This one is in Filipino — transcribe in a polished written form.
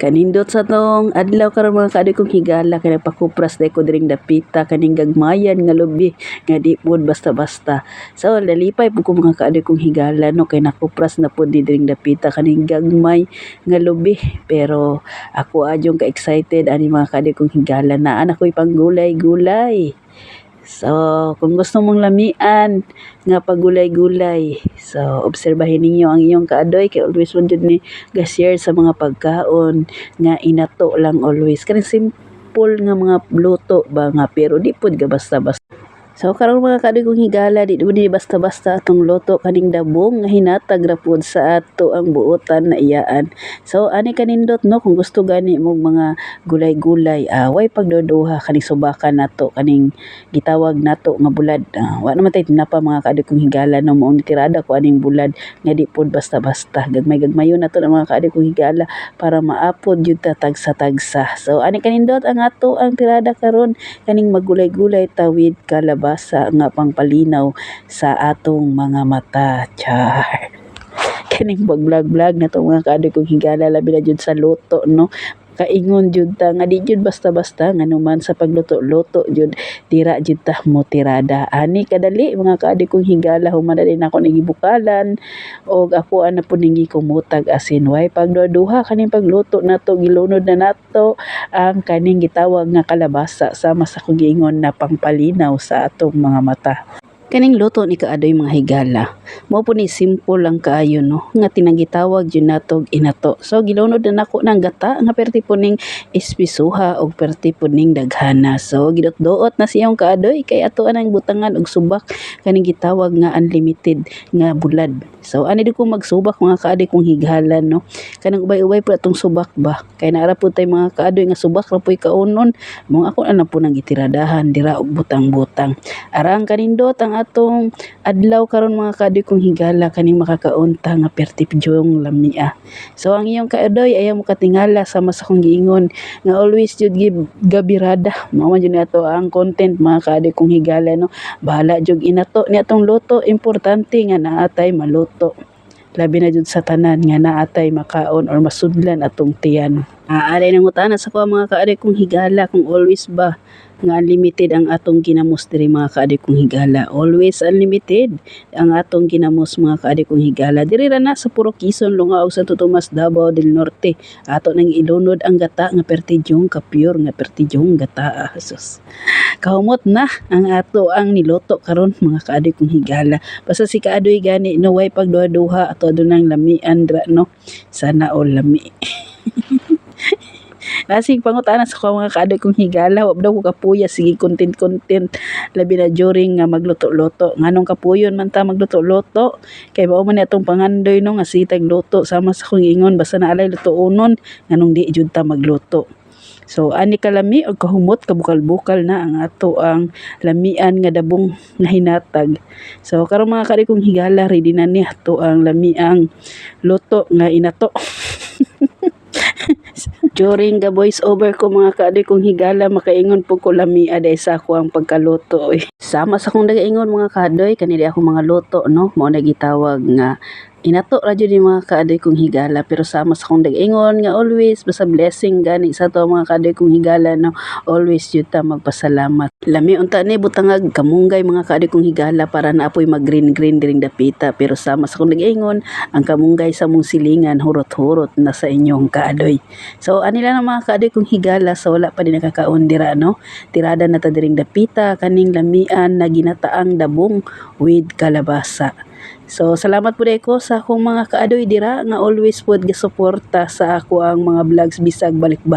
Kanindot sa tong adlaw karon mga kaadoy kong higala kay nagpakupras day ko diring dapita kaning gagmayan nga lubi nga di pud basta-basta. So lalipay pud ko mga kaadoy kong higala no kay nakupras na pud di diring dapita kaning gagmay nga lubi. Pero ako adyong ka excited ani mga kaadoy kong higala na ako'y panggulay-gulay. So, kung gusto mong lamian nga pagulay-gulay, so obserbahin ninyo ang iyong kaadoy kay always mo jud ni ga-share sa mga pagkaon nga inato lang always. Kanang simple nga mga luto ba nga pero di pud ga basta-basta. So karon mga kaadoy kong higala di basta-basta atong luto kaning dabong nga hinatag ra pud sa ato ang buotan na iyaan. So ani kanindot no kung gusto gani mo mga gulay-gulay way pagduduha kaning subakan nato kaning gitawag nato nga bulad. Wa naman tay tinapa mga kaadoy kong higala no mo tirada ko aning bulad nga di pud basta-basta. Gagmay-gagmayon nato ang mga kaadoy kong higala para maapod jud ta tagsa-tagsa. So ani kanindot ang ato ang tirada karon kaning magulay-gulay tawid kalabasa nga pangpalinaw sa atong mga mata. Char. Kaning pag-vlog-vlog na to mga kaadoy kong higala labi na jud sa luto no. Kaingon jud ta nga di jud basta-basta nganuman sa pagluto-luto jud dira jud ta mo tirada. Ani kadali mga kaadoy kong higala human na din ako nagibukalan og ako ana pud ning gikumutag asin way pagduduha kaning pagluto nato gilunod na nato ang kaning gitawag nga kalabasa sama sa kong giingon na pangpalinaw sa atong mga mata. Kaning luto ni kaadoy mga higala mao po ni simple lang kaayo no nga tinagitawag jud natog inato. So gilunod na nako ng gata nga perti po ning espisuha og perti po ning daghana. So gidot-doot na siyang kaadoy kay ato anang butangan og subak kaning gitawag nga unlimited nga bulad. So ani di ko magsubak mga kaadoy kong higala no. Kanang ubay-ubay po atong subak ba kay naara po tay mga kaadoy nga subak ra po'y kaunon mong ako ana po nang gitiradahan dira og butang-butang. Arang kanindot ang atong adlaw karon mga kaadoy kong higala kaning makakaunta nga pertipjong lamia. So ang iyong kaadoy ayaw mo katingala sama sa kong giingon nga always jud gabirada mao man jud ato ang content mga kaadoy kong higala no. Bahala jud inato ni atong luto importante nga naatay maluto. Labi na jud sa tanan nga naatay makaon or masudlan atong tiyan. Aday nang utana sa ko mga kaadoy kong higala kung always ba nga unlimited ang atong ginamos diri mga kaadoy kong higala. Always unlimited ang atong ginamos mga kaadoy kong higala. Diri ra na sa Puro Quezon, Lunga ug Santo Tomas, Davao del Norte. Ato nang ilunod ang gata nga pertidyong kapure nga pertidyong gata. Sus. Kahumot na ang ato ang niluto karon mga kaadoy kong higala. Basta si kaadoy gani no way pagduha-duha ato adunang lamian dra no. Sana all lami. Nasig pangutana sa mga kaadoy kong higala wa daw ko kapuya sige content labi na during nga magluto-luto nganong kapuyon man ta magluto-luto kay mao man atong pangandoy no nga sitag luto sama sa kong ingon basta na alay lutuonon nganong di jud ta magluto. So ani kalami og kahumot kabukal-bukal na ang ato ang lamian nga dabong nga hinatag. So karon mga kaadoy kong higala ready na ni ato ang lamiang luto nga inato. During the voice over ko mga kaadoy kong higala makaingon po ko lamia day sa ako ang pagkaluto. Sama sa kong nagaingon mga kaadoy kanili ako mga luto no mao na gitawag nga inato ra jud mga kaadoy kong higala pero sama sa kong nagaingon nga always basta blessing gani sa to mga kaadoy kong higala no always jud ta magpasalamat. Lami unta ni butangag kamunggay mga kaadoy kong higala para naapoy mag-green diring dapita pero sama sa kong nagaingon ang kamunggay sa mong silingan hurot-hurot na sa inyong kaadoy. So anila na mga kaadoy kong higala sa wala pa din nakakaon dira no. Tirada na ta diring dapita kaning lamian na ginataang dabong with kalabasa. So salamat po ko sa akong mga kaadoy dira nga always pod gasuporta sa ako ang mga vlogs bisag balik-balik.